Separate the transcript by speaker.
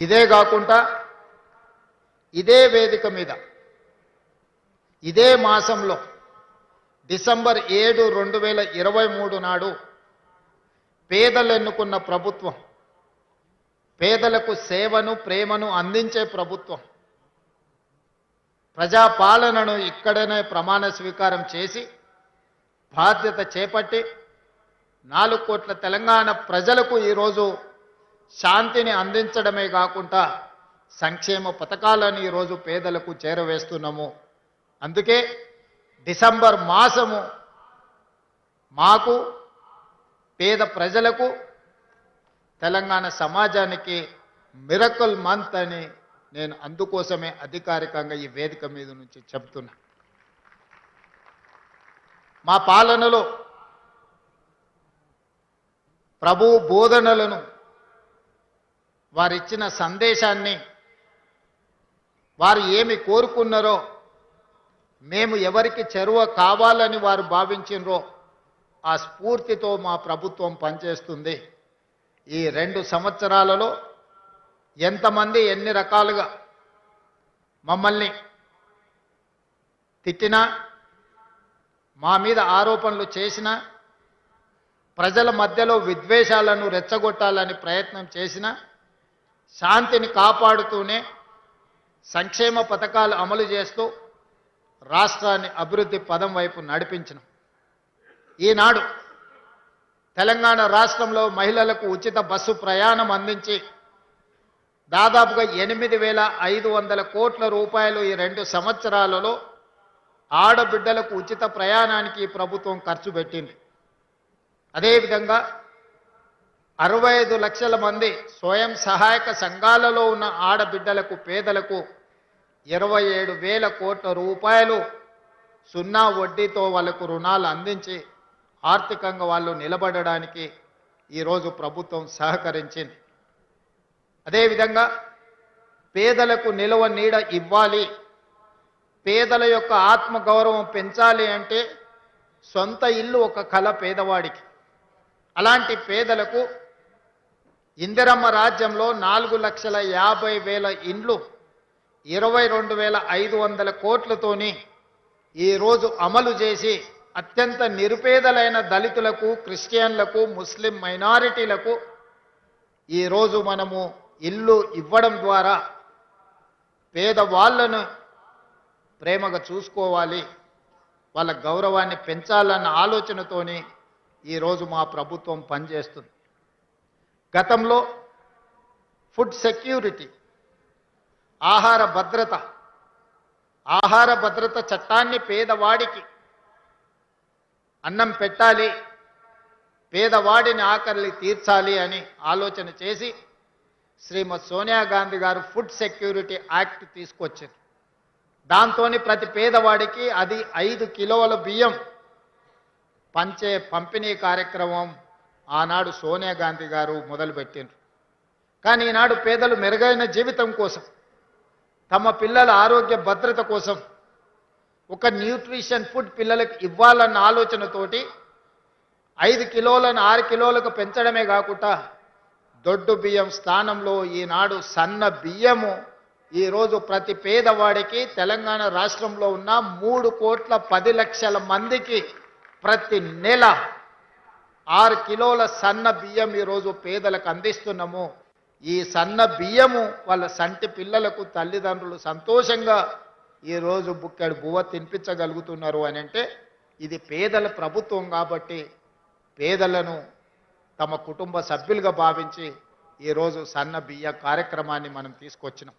Speaker 1: ఇదే కాకుండా ఇదే వేదిక మీద ఇదే మాసంలో డిసెంబర్ 7, 2023 నాడు పేదలు ఎన్నుకున్న ప్రభుత్వం, పేదలకు సేవను ప్రేమను అందించే ప్రభుత్వం, ప్రజాపాలనను ఇక్కడనే ప్రమాణ స్వీకారం చేసి బాధ్యత చేపట్టి 4 కోట్ల తెలంగాణ ప్రజలకు ఈరోజు శాంతిని అందించడమే కాకుండా సంక్షేమ పథకాలను ఈరోజు పేదలకు చేరవేస్తున్నాము. అందుకే డిసెంబర్ మాసము మాకు, పేద ప్రజలకు, తెలంగాణ సమాజానికి మిరకల్ మంత్ అని నేను అందుకోసమే అధికారికంగా ఈ వేదిక మీద నుంచి చెప్తున్నా. మా పాలనలో ప్రభువు బోధనలను, వారిచ్చిన సందేశాన్ని, వారు ఏమి కోరుకున్నారో, మేము ఎవరికి చెరువ కావాలని వారు భావించినరో ఆ స్ఫూర్తితో మా ప్రభుత్వం పనిచేస్తుంది. ఈ 2 సంవత్సరాలలో ఎంతమంది ఎన్ని రకాలుగా మమ్మల్ని తిట్టినా, మా మీద ఆరోపణలు చేసినా, ప్రజల మధ్యలో విద్వేషాలను రెచ్చగొట్టాలని ప్రయత్నం చేసినా శాంతిని కాపాడుతూనే సంక్షేమ పథకాలు అమలు చేస్తూ రాష్ట్రాన్ని అభివృద్ధి పదం వైపు నడిపించినాం. ఈనాడు తెలంగాణ రాష్ట్రంలో మహిళలకు ఉచిత బస్సు ప్రయాణం అందించి దాదాపుగా 8,500 కోట్ల రూపాయలు ఈ 2 సంవత్సరాలలో ఆడబిడ్డలకు ఉచిత ప్రయాణానికి ప్రభుత్వం ఖర్చు పెట్టింది. అదేవిధంగా 65 లక్షల మంది స్వయం సహాయక సంఘాలలో ఉన్న ఆడబిడ్డలకు, పేదలకు 27,000 కోట్ల రూపాయలు సున్నా వడ్డీతో వాళ్ళకు రుణాలు అందించి ఆర్థికంగా వాళ్ళు నిలబడడానికి ఈరోజు ప్రభుత్వం సహకరించింది. అదేవిధంగా పేదలకు నిలవ నీడ ఇవ్వాలి, పేదల యొక్క ఆత్మగౌరవం పెంచాలి అంటే సొంత ఇల్లు ఒక కల పేదవాడికి. అలాంటి పేదలకు ఇందిరమ్మ రాజ్యంలో 4,50,000 ఇండ్లు 22,500 కోట్లతోని ఈరోజు అమలు చేసి అత్యంత నిరుపేదలైన దళితులకు, క్రిస్టియన్లకు, ముస్లిం మైనారిటీలకు ఈరోజు మనము ఇల్లు ఇవ్వడం ద్వారా పేదవాళ్లను ప్రేమగా చూసుకోవాలి, వాళ్ళ గౌరవాన్ని పెంచాలన్న ఆలోచనతోని ఈరోజు మా ప్రభుత్వం పనిచేస్తుంది. గతంలో ఫుడ్ సెక్యూరిటీ, ఆహార భద్రత చట్టాన్ని పేదవాడికి అన్నం పెట్టాలి, పేదవాడిని ఆకలి తీర్చాలి అని ఆలోచన చేసి శ్రీమతి సోనియా గాంధీ గారు ఫుడ్ సెక్యూరిటీ యాక్ట్ తీసుకొచ్చారు. దాంతో ప్రతి పేదవాడికి అది 5 కిలోల బియ్యం పంచే పంపిణీ కార్యక్రమం ఆనాడు సోనియా గాంధీ గారు మొదలుపెట్టిండ్రు. కానీ ఈనాడు పేదలు మెరుగైన జీవితం కోసం, తమ పిల్లల ఆరోగ్య భద్రత కోసం ఒక న్యూట్రిషన్ ఫుడ్ పిల్లలకు ఇవ్వాలన్న ఆలోచనతోటి 5 కిలోలను 6 కిలోలకు పెంచడమే కాకుండా దొడ్డు బియ్యం స్థానంలో ఈనాడు సన్న బియ్యము ఈరోజు ప్రతి పేదవాడికి తెలంగాణ రాష్ట్రంలో ఉన్న 3,10,00,000 మందికి ప్రతి నెల 6 కిలోల సన్న బియ్యం ఈరోజు పేదలకు అందిస్తున్నాము. ఈ సన్న బియ్యము వాళ్ళ సంటి పిల్లలకు తల్లిదండ్రులు సంతోషంగా ఈరోజు బుక్కెడు బువ్వ తినిపించగలుగుతున్నారు అని అంటే ఇది పేదల ప్రభుత్వం కాబట్టి పేదలను తమ కుటుంబ సభ్యులుగా భావించి ఈరోజు సన్న బియ్య కార్యక్రమాన్ని మనం తీసుకొచ్చినాం.